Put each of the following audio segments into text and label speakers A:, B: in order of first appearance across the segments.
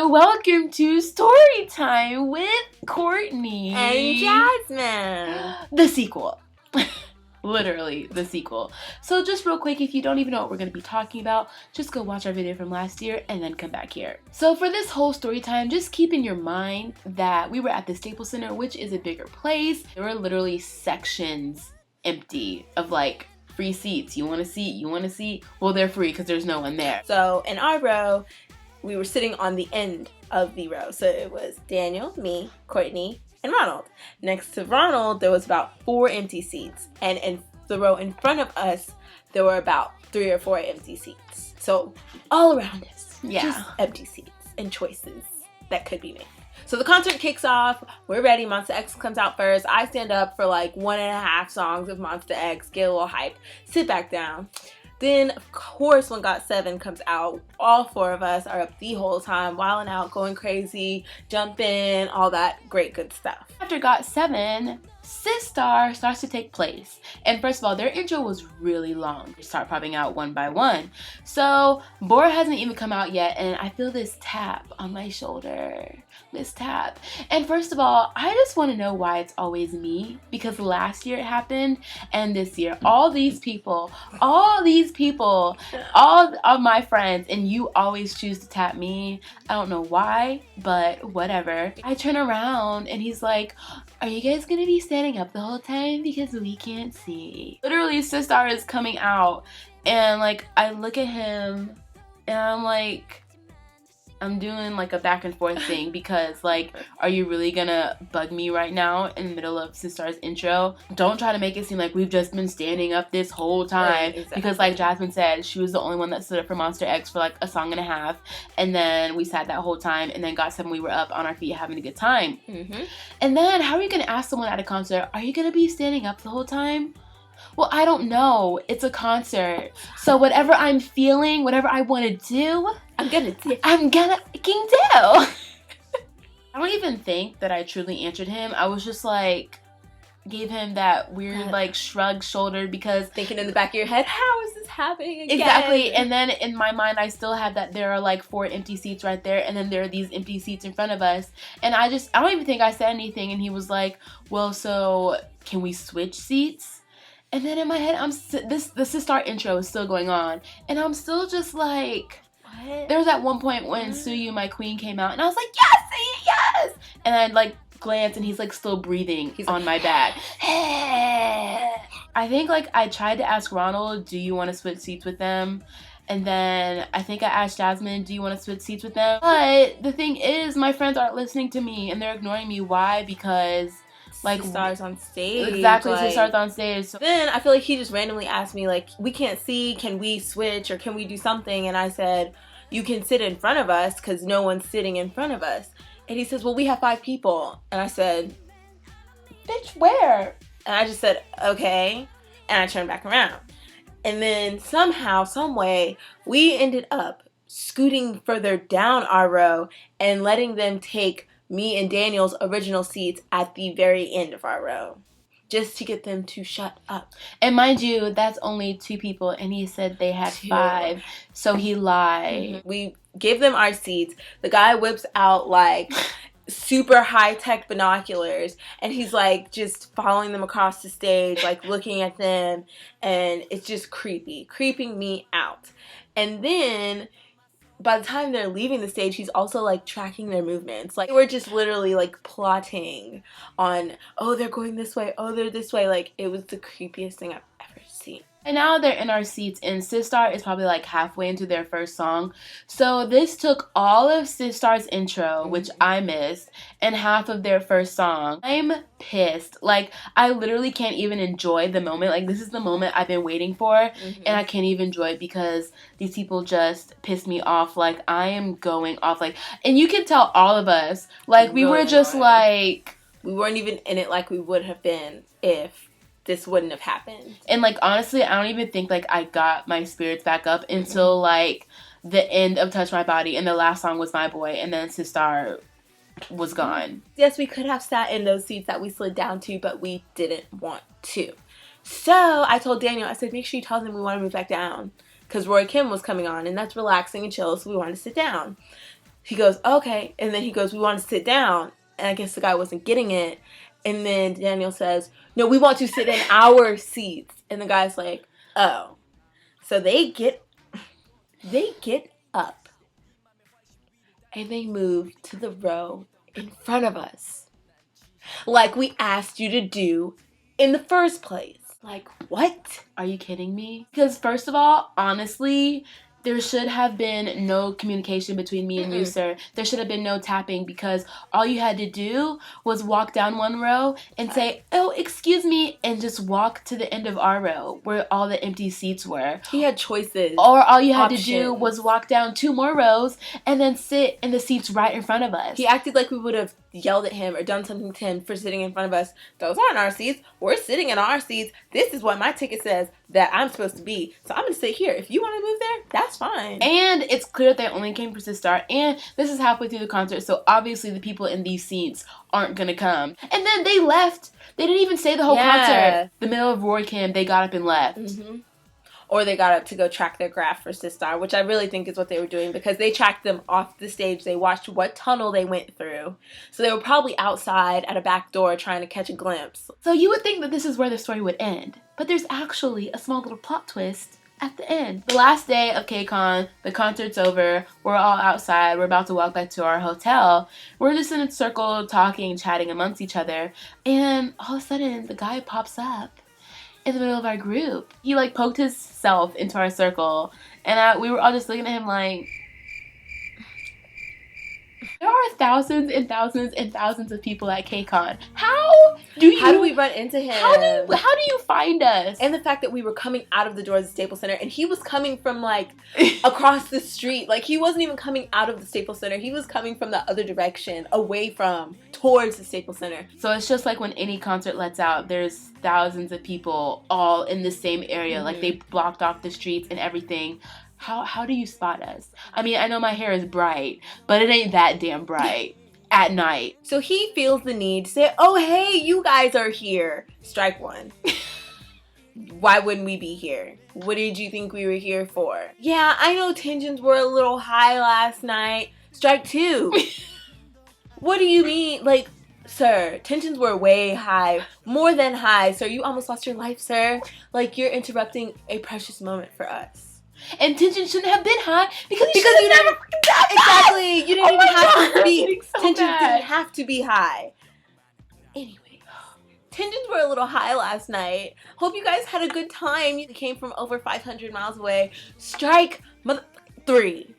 A: So welcome to Story Time with Courtney
B: and Jasmine.
A: The sequel. Literally the sequel. So just real quick, if you don't even know what we're going to be talking about, just go watch our video from last year and then come back here. So for this whole story time, just keep in your mind that we were at the Staples Center, which is a bigger place. There were literally sections empty of like free seats. You want a seat? You want a seat? Well, they're free because there's no one there.
B: So in our row, we were sitting on the end of the row. So it was Daniel, me, Courtney, and Ronald. Next to Ronald, there was about 4 empty seats. And in the row in front of us, there were about 3 or 4 empty seats. So all around us, just empty seats and choices that could be made. So the concert kicks off. We're ready. Monsta X comes out first. I stand up for like 1.5 songs of Monsta X, get a little hype, sit back down. Then, of course, when GOT7 comes out, all 4 of us are up the whole time, wilding out, going crazy, jumping, all that great good stuff.
A: After GOT7, Sistar starts to take place. And first of all, their intro was really long. They start popping out one by one. So, Bora hasn't even come out yet, and I feel this tap on my shoulder. This tap. And first of all, I just want to know why it's always me. Because last year it happened, and this year, all these people, all of my friends, and you always choose to tap me. I don't know why, but whatever. I turn around, and he's like, are you guys gonna be standing up the whole time? Because we can't see. Literally, Sistar is coming out, and like, I look at him, and I'm like, I'm doing like a back and forth thing because like, are you really gonna bug me right now in the middle of Sistar's intro? Don't try to make it seem like we've just been standing up this whole time. Right, exactly. Because like Jasmine said, she was the only one that stood up for Monsta X for like a song and a half, and then we sat that whole time, and then GOT7 we were up on our feet having a good time. And then how are you gonna ask someone at a concert, are you gonna be standing up the whole time? Well, I don't know. It's a concert. So whatever I'm feeling, whatever I want to do, I'm gonna do. I don't even think that I truly answered him. I was just like, gave him that weird like shrug shoulder because
B: thinking in the back of your head, how is this happening again?
A: Exactly. And then in my mind, I still had that there are like 4 empty seats right there, and then there are these empty seats in front of us. And I don't even think I said anything. And he was like, well, so can we switch seats? And then in my head, the Sistar intro is still going on, and I'm still just like, what? There was at one point when Suyu, my queen, came out, and I was like, yes, yes! And I'd like glance, and he's like still breathing on my back. I think like I tried to ask Ronald, do you want to switch seats with them? And then I think I asked Jasmine, do you want to switch seats with them? But the thing is, my friends aren't listening to me, and they're ignoring me. Why? Because like
B: Sistar's on stage.
A: Exactly,
B: like,
A: Sistar's on stage. So
B: then I feel like he just randomly asked me like, we can't see, can we switch or can we do something? And I said, you can sit in front of us because no one's sitting in front of us. And he says, well, we have 5 people. And I said, bitch, where? And I just said, okay. And I turned back around. And then somehow, some way, we ended up scooting further down our row and letting them take me and Daniel's original seats at the very end of our row, just to get them to shut up.
A: And mind you, that's only 2 people, and he said they had 5, so he lied.
B: We gave them our seats. The guy whips out like super high-tech binoculars, and he's like just following them across the stage, like looking at them, and it's just creeping me out. And then by the time they're leaving the stage, he's also like tracking their movements. Like we're just literally like plotting on, oh, they're going this way, oh, they're this way. Like it was the creepiest thing I've ever seen.
A: And now they're in our seats, and Sistar is probably like halfway into their first song. So this took all of Sistar's intro, which I missed, and half of their first song. I'm pissed. Like, I literally can't even enjoy the moment. Like, this is the moment I've been waiting for, and I can't even enjoy it because these people just pissed me off. Like, I am going off. Like, and you can tell all of us, like, we were just like,
B: we weren't even in it like we would have been if this wouldn't have happened.
A: And like, honestly, I don't even think like I got my spirits back up until like the end of Touch My Body, and the last song was My Boy, and then Sistar was gone.
B: Yes, we could have sat in those seats that we slid down to, but we didn't want to. So I told Daniel, I said, make sure you tell them we want to move back down, because Roy Kim was coming on, and that's relaxing and chill, so we wanted to sit down. He goes, okay. And then he goes, we want to sit down. And I guess the guy wasn't getting it. And then Daniel says, no, we want to sit in our seats. And the guy's like, oh. So they get up. And they move to the row in front of us. Like we asked you to do in the first place. Like, what?
A: Are you kidding me? Because first of all, honestly, there should have been no communication between me and you, sir. There should have been no tapping because all you had to do was walk down one row and say, oh, excuse me, and just walk to the end of our row where all the empty seats were.
B: He had choices.
A: Or all you had to do was walk down 2 more rows and then sit in the seats right in front of us.
B: He acted like we would have yelled at him or done something to him for sitting in front of us. Those aren't our seats. We're sitting in our seats. This is what my ticket says that I'm supposed to be. So I'm going to sit here. If you want to move there, that's fine.
A: And it's clear that they only came for Sistar. And this is halfway through the concert. So obviously the people in these seats aren't going to come. And then they left. They didn't even stay the whole concert. The middle of Roy Kim, they got up and left.
B: Or they got up to go track their graph for Sistar, which I really think is what they were doing because they tracked them off the stage. They watched what tunnel they went through. So they were probably outside at a back door trying to catch a glimpse.
A: So you would think that this is where the story would end. But there's actually a small little plot twist at the end. The last day of KCon, the concert's over, we're all outside, we're about to walk back to our hotel. We're just in a circle talking, chatting amongst each other. And all of a sudden, the guy pops up in the middle of our group. He like poked himself into our circle and we were all just looking at him like, there are thousands and thousands and thousands of people at KCon. How do
B: we run into him?
A: How do you find us?
B: And the fact that we were coming out of the doors of the Staples Center and he was coming from like across the street. Like he wasn't even coming out of the Staples Center. He was coming from the other direction, away from, towards the Staples Center.
A: So it's just like when any concert lets out, there's thousands of people all in the same area. Like they blocked off the streets and everything. How do you spot us? I mean, I know my hair is bright, but it ain't that damn bright at night.
B: So he feels the need to say, oh, hey, you guys are here. Strike one. Why wouldn't we be here? What did you think we were here for? Yeah, I know tensions were a little high last night. Strike two. What do you mean? Like, sir, tensions were way high. More than high. Sir, you almost lost your life, sir. Like, you're interrupting a precious moment for us.
A: And tension shouldn't have been high because you never
B: exactly. You didn't even have to be. Tensions didn't have to be high. Anyway, tensions were a little high last night. Hope you guys had a good time. You came from over 500 miles away. Strike 3.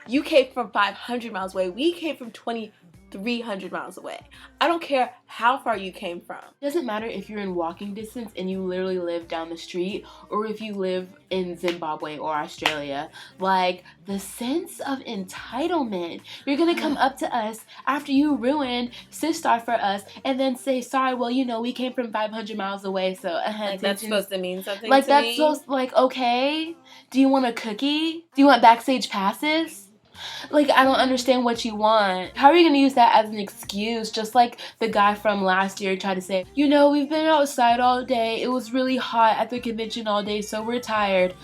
B: You came from 500 miles away. We came from 2,300 miles away. I don't care how far you came from.
A: It doesn't matter if you're in walking distance and you literally live down the street or if you live in Zimbabwe or Australia. Like, the sense of entitlement. You're gonna come up to us after you ruined Sistar for us and then say, sorry, well, you know, we came from 500 miles away, so
B: like that's supposed to mean something
A: like
B: to
A: that's
B: me?
A: supposed, like, okay, do you want a cookie? Do you want backstage passes? Like, I don't understand what you want. How are you going to use that as an excuse? Just like the guy from last year tried to say, you know, we've been outside all day. It was really hot at the convention all day, so we're tired.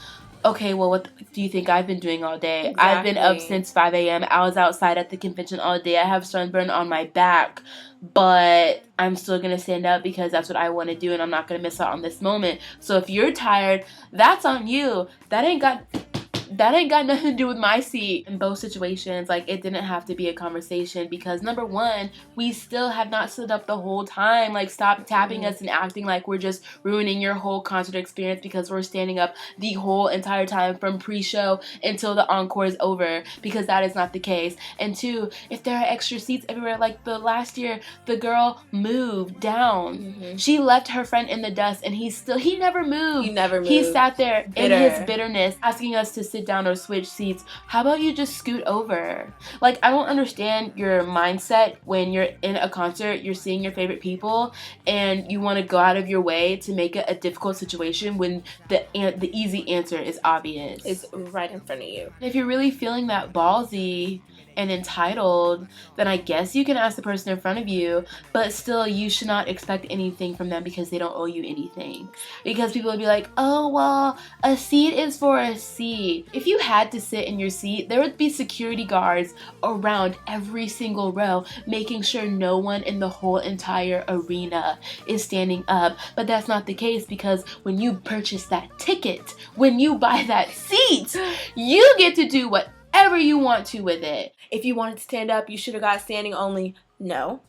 A: Okay, well, what do you think I've been doing all day?
B: Exactly.
A: I've been up since 5 a.m. I was outside at the convention all day. I have sunburn on my back, but I'm still going to stand up because that's what I want to do, and I'm not going to miss out on this moment. So if you're tired, that's on you. That ain't got nothing to do with my seat. In both situations, like, it didn't have to be a conversation because, number one, we still have not stood up the whole time. Like, stop tapping us and acting like we're just ruining your whole concert experience because we're standing up the whole entire time from pre-show until the encore is over, because that is not the case. And two, if there are extra seats everywhere, like the last year, the girl moved down. She left her friend in the dust and he never moved.
B: He never moved.
A: He sat there in his bitterness asking us to sit down or switch seats. How about you just scoot over? Like, I don't understand your mindset when you're in a concert, you're seeing your favorite people, and you want to go out of your way to make it a difficult situation when the easy answer is obvious.
B: It's right in front of you.
A: If you're really feeling that ballsy and entitled, then I guess you can ask the person in front of you, but still you should not expect anything from them because they don't owe you anything. Because people would be like, oh, well, a seat is for a seat. If you had to sit in your seat, there would be security guards around every single row making sure no one in the whole entire arena is standing up. But that's not the case, because when you purchase that ticket, when you buy that seat, you get to do whatever you want to with it.
B: If you wanted to stand up, you should have got standing only. No.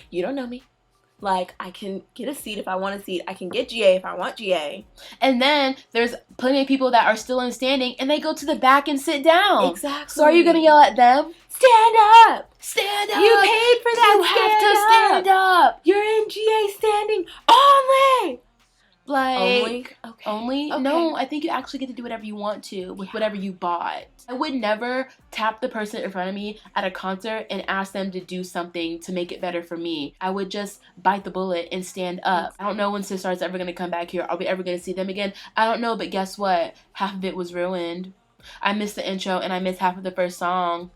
B: You don't know me. Like, I can get a seat if I want a seat. I can get GA if I want GA.
A: And then there's plenty of people that are still in standing and they go to the back and sit down.
B: Exactly.
A: So are you going to yell at them?
B: Stand up!
A: Stand up!
B: You paid for that.
A: You have to stand up!
B: You're in GA standing only!
A: Like,
B: Okay.
A: only?
B: Okay.
A: No, I think you actually get to do whatever you want to with whatever you bought. I would never tap the person in front of me at a concert and ask them to do something to make it better for me. I would just bite the bullet and stand up. I don't know when Sistar's ever going to come back here. Are we ever going to see them again? I don't know, but guess what? Half of it was ruined. I missed the intro and I missed half of the first song.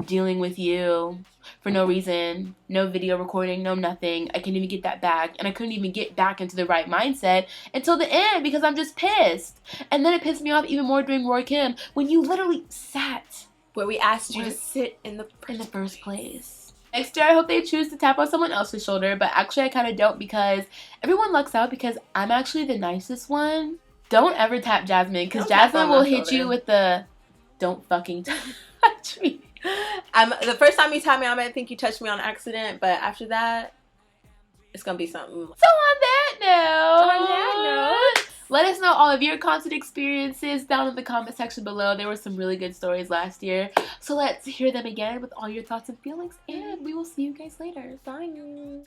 A: Dealing with you for no reason, no video recording, no nothing. I couldn't even get that back, and I couldn't even get back into the right mindset until the end because I'm just pissed. And then it pissed me off even more during Roy Kim when you literally sat
B: where we asked you to sit in the
A: first place. Next year, I hope they choose to tap on someone else's shoulder, but actually I kind of don't, because everyone lucks out because I'm actually the nicest one. Don't ever tap Jasmine, because Jasmine will hit you with the don't fucking touch me.
B: The first time you tapped me, I might think you touched me on accident, but after that, it's gonna be something.
A: So on that note, let us know all of your concert experiences down in the comment section below. There were some really good stories last year, so let's hear them again with all your thoughts and feelings, and we will see you guys later.
B: Bye.